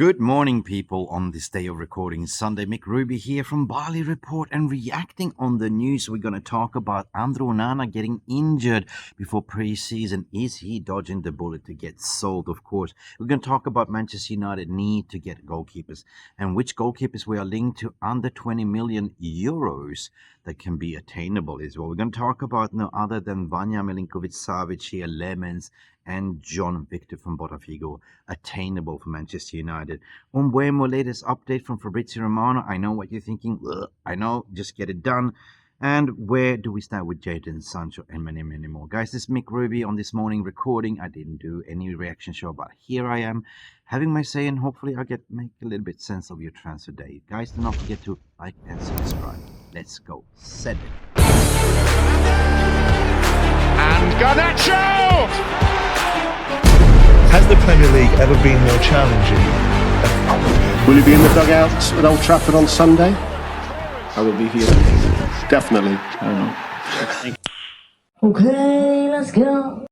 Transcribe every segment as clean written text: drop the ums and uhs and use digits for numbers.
Good morning, people. On this day of recording, Sunday, Mick Ruby here from Bali Report and reacting on the news. We're going to talk about André Onana getting injured before pre-season. Is he dodging the bullet to get sold? Of course. We're going to talk about Manchester United need to get goalkeepers and which goalkeepers we are linked to under 20 million euros that can be attainable as well. We're going to talk about no other than Vanja, Milinković-Savić here, Lammens, and John Victor from Botafogo, attainable for Manchester United. Umbuemo, latest update from Fabrizio Romano. I know what you're thinking. I know, just get it done. And where do we start with Jadon, Sancho, and many, many more? Guys, this is Mick Ruby on this morning recording. I didn't do any reaction show, but here I am having my say, and hopefully I'll make a little bit sense of your transfer day. Guys, do not forget to like and subscribe. Let's go. Send it. And Garnacho! Has the Premier League ever been more challenging? Will you be in the dugout at Old Trafford on Sunday? I will be here. Definitely. I don't know. Okay, let's go.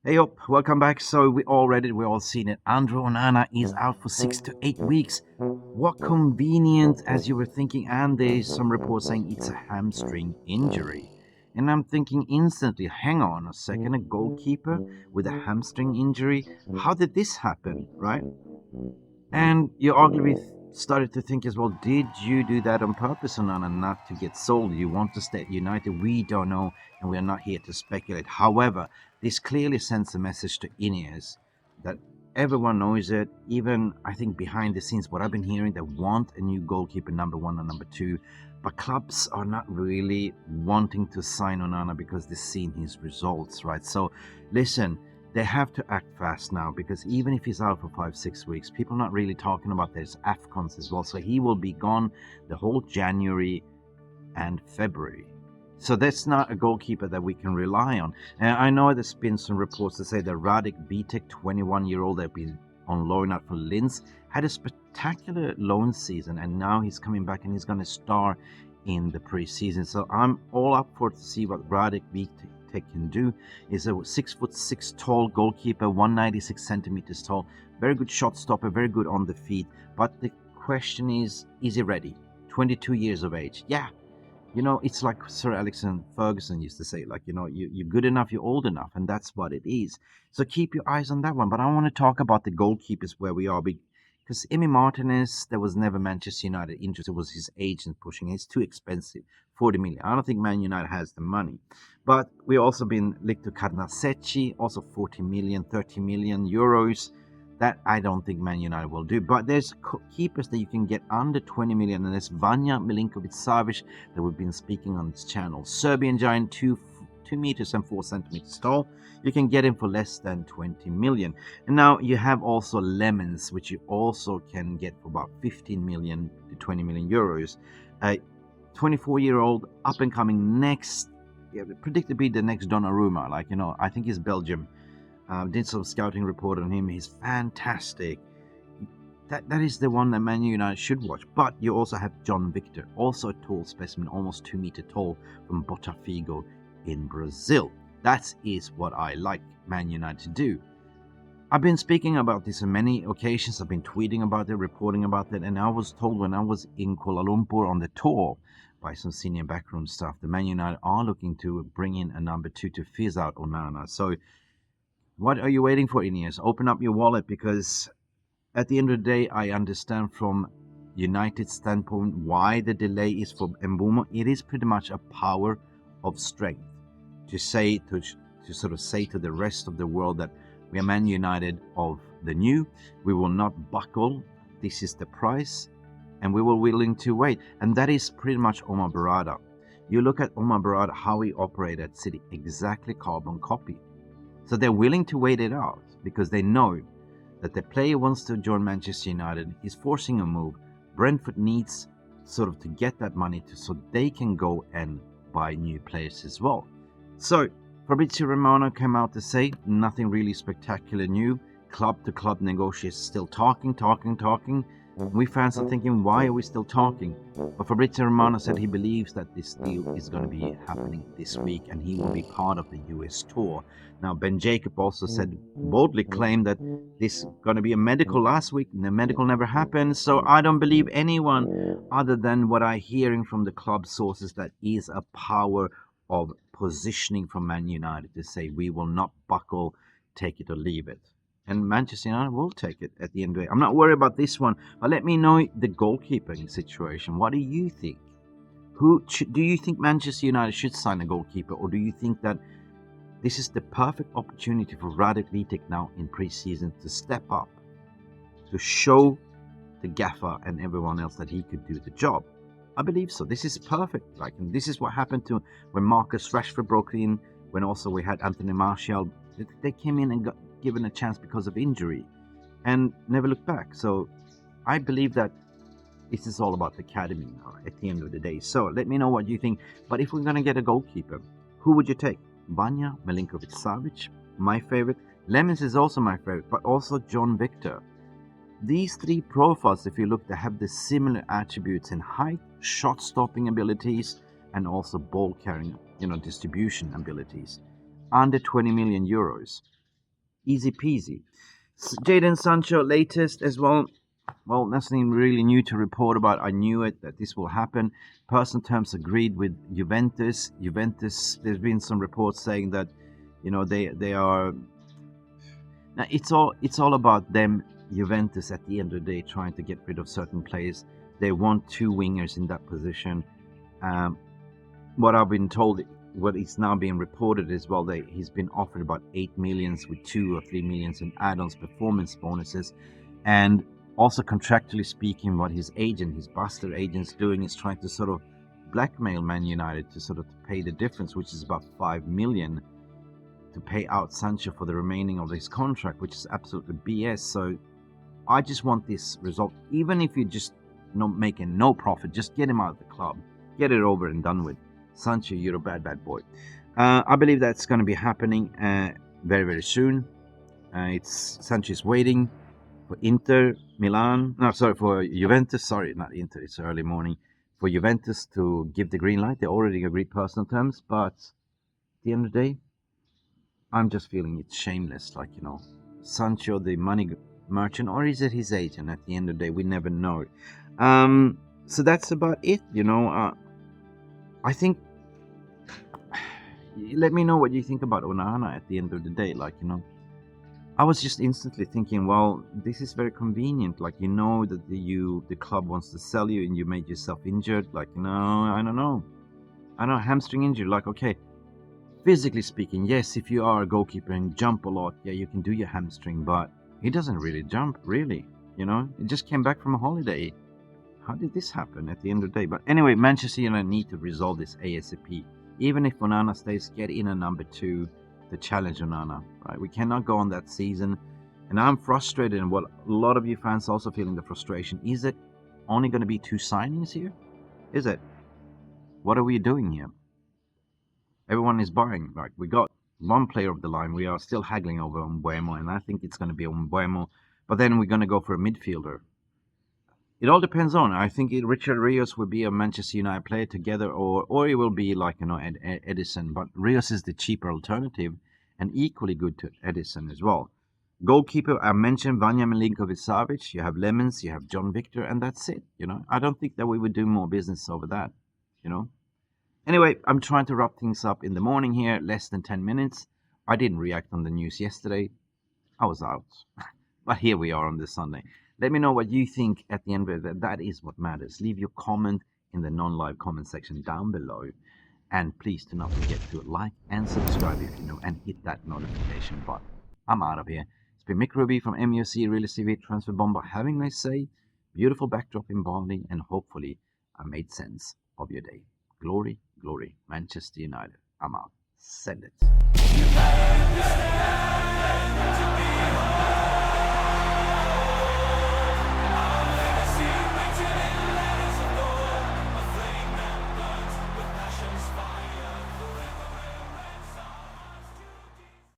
Hey up, welcome back. So we all read it, we all seen it. André Onana is out for 6 to 8 weeks. What convenient, as you were thinking, and there's some reports saying it's a hamstring injury. And I'm thinking instantly, hang on a second, a goalkeeper with a hamstring injury? How did this happen, right? And you arguably started to think as well, did you do that on purpose, Onana, not to get sold? You want to stay at United? We don't know, and we are not here to speculate. However, this clearly sends a message to Ineos that everyone knows it, even I think behind the scenes, what I've been hearing, they want a new goalkeeper, number 1 and number 2. But clubs are not really wanting to sign Onana because they've seen his results, right? So listen, they have to act fast now, because even if he's out for 5-6 weeks, people are not really talking about there's AFCONs as well. So he will be gone the whole January and February. So that's not a goalkeeper that we can rely on. And I know there's been some reports that say that Radek Vitek, 21-year-old, that been on loan out for Linz, had a spectacular loan season, and now he's coming back and he's going to star in the preseason. So I'm all up for to see what Radek Vitek can do. He's a 6'6" tall goalkeeper, 196 centimeters tall, very good shot stopper, very good on the feet. But the question is he ready? 22 years of age. Yeah. You know, it's like Sir Alex Ferguson used to say, like, you know, you're good enough, you're old enough, and that's what it is. So keep your eyes on that one. But I want to talk about the goalkeepers where we are, because Emi Martinez, there was never Manchester United interest. It was his agent pushing. It's too expensive, 40 million. I don't think Man United has the money. But we also been linked to Carnesecchi, also 40 million, 30 million euros. That I don't think Man United will do. But there's keepers that you can get under 20 million, and there's Vanja, Milinković-Savić that we've been speaking on this channel. Serbian giant, 2 meters and 4 centimeters tall. You can get him for less than 20 million. And now you have also Lammens, which you also can get for about 15 million to 20 million euros. 24-year-old, up and coming, predicted to be the next Donnarumma. Like, you know, I think he's Belgium. Did some scouting report on him. He's fantastic. That is the one that Man United should watch. But you also have John Victor, also a tall specimen, almost 2 meters tall, from Botafogo in Brazil. That is what I like Man United to do. I've been speaking about this on many occasions. I've been tweeting about it, reporting about it, and I was told when I was in Kuala Lumpur on the tour by some senior backroom staff, the Man United are looking to bring in a number 2 to fizz out Onana. So what are you waiting for, Ineos? Open up your wallet, because at the end of the day, I understand from United's standpoint why the delay is for Mbeumo. It is pretty much a power of strength to sort of say to the rest of the world that we are Man United of the new. We will not buckle. This is the price, and we were willing to wait. And that is pretty much Omar Berrada. You look at Omar Berrada, how he operated at City, exactly carbon copy. So they're willing to wait it out because they know that the player wants to join Manchester United. He's forcing a move. Brentford needs sort of to get that money so they can go and buy new players as well. So Fabrizio Romano came out to say nothing really spectacular new. Club to club negotiators still talking. We fans are thinking, why are we still talking? But Fabrizio Romano said he believes that this deal is going to be happening this week and he will be part of the US tour. Now, Ben Jacob also said, boldly claimed that this is going to be a medical last week and the medical never happened. So I don't believe anyone other than what I'm hearing from the club sources that is a power of positioning from Man United to say we will not buckle, take it or leave it. And Manchester United will take it at the end of the day. I'm not worried about this one, but let me know the goalkeeping situation. What do you think? Do you think Manchester United should sign a goalkeeper, or do you think that this is the perfect opportunity for Radek Vitek now in pre-season to step up, to show the gaffer and everyone else that he could do the job? I believe so. This is perfect. And this is what happened to when Marcus Rashford broke in, when also we had Anthony Martial. They came in and got given a chance because of injury and never looked back. So I believe that this is all about the academy now at the end of the day. So let me know what you think. But if we're going to get a goalkeeper, who would you take? Vanja, Milinković-Savić, my favorite. Lammens is also my favorite, but also John Victor. These three profiles, if you look, they have the similar attributes in height, shot stopping abilities, and also ball carrying, distribution abilities. Under 20 million euros. Easy peasy. Jadon Sancho, latest as well. Well, nothing really new to report about. I knew it, that this will happen. Personal terms agreed with Juventus. Juventus, there's been some reports saying that, they are... Now, it's all about them, Juventus, at the end of the day, trying to get rid of certain players. They want two wingers in that position. What I've been told... What is now being reported as well, that he's been offered about 8 million with 2 or 3 million in add-ons, performance bonuses, and also contractually speaking, what his Buster agent's doing is trying to sort of blackmail Man United to sort of pay the difference, which is about 5 million, to pay out Sancho for the remaining of his contract, which is absolutely BS. So I just want this result, even if you're just not making no profit, just get him out of the club, get it over and done with. Sancho, you're a bad boy. I believe that's going to be happening very, very soon. Sancho is waiting for for Juventus. Sorry, not Inter. It's early morning. For Juventus to give the green light. They already agreed personal terms, but at the end of the day, I'm just feeling it's shameless. Sancho, the money merchant, or is it his agent? At the end of the day, we never know. So that's about it. I think, let me know what you think about Onana at the end of the day. I was just instantly thinking, well, this is very convenient. That the club wants to sell you and you made yourself injured. I don't know. I know, hamstring injury. Okay, physically speaking, yes, if you are a goalkeeper and jump a lot, yeah, you can do your hamstring, but he doesn't really jump, really. He just came back from a holiday. How did this happen at the end of the day? But anyway, Manchester United need to resolve this ASAP. Even if Onana stays, get in a number 2 to challenge Onana. Right? We cannot go on that season. And I'm frustrated, and what a lot of you fans also feeling the frustration. Is it only going to be 2 signings here? Is it? What are we doing here? Everyone is buying. We got one player of the line. We are still haggling over Mbeumo, and I think it's going to be Mbeumo. But then we're going to go for a midfielder. It all depends on. I think Richard Rios will be a Manchester United player together, or it will be Edison. But Rios is the cheaper alternative and equally good to Edison as well. Goalkeeper, I mentioned Vanja, Milinković-Savić. You have Lammens, you have John Victor, and that's it. I don't think that we would do more business over that. Anyway, I'm trying to wrap things up in the morning here, less than 10 minutes. I didn't react on the news yesterday. I was out. But here we are on this Sunday. Let me know what you think at the end of it. That is what matters. Leave your comment in the non-live comment section down below. And please do not forget to like and subscribe if you know, and hit that notification button. I'm out of here. It's been Mick Ruby from Mufc Realist TV Transfer Bomber. Having a nice day, beautiful backdrop in Bali, and hopefully I made sense of your day. Glory, glory, Manchester United. I'm out. Send it.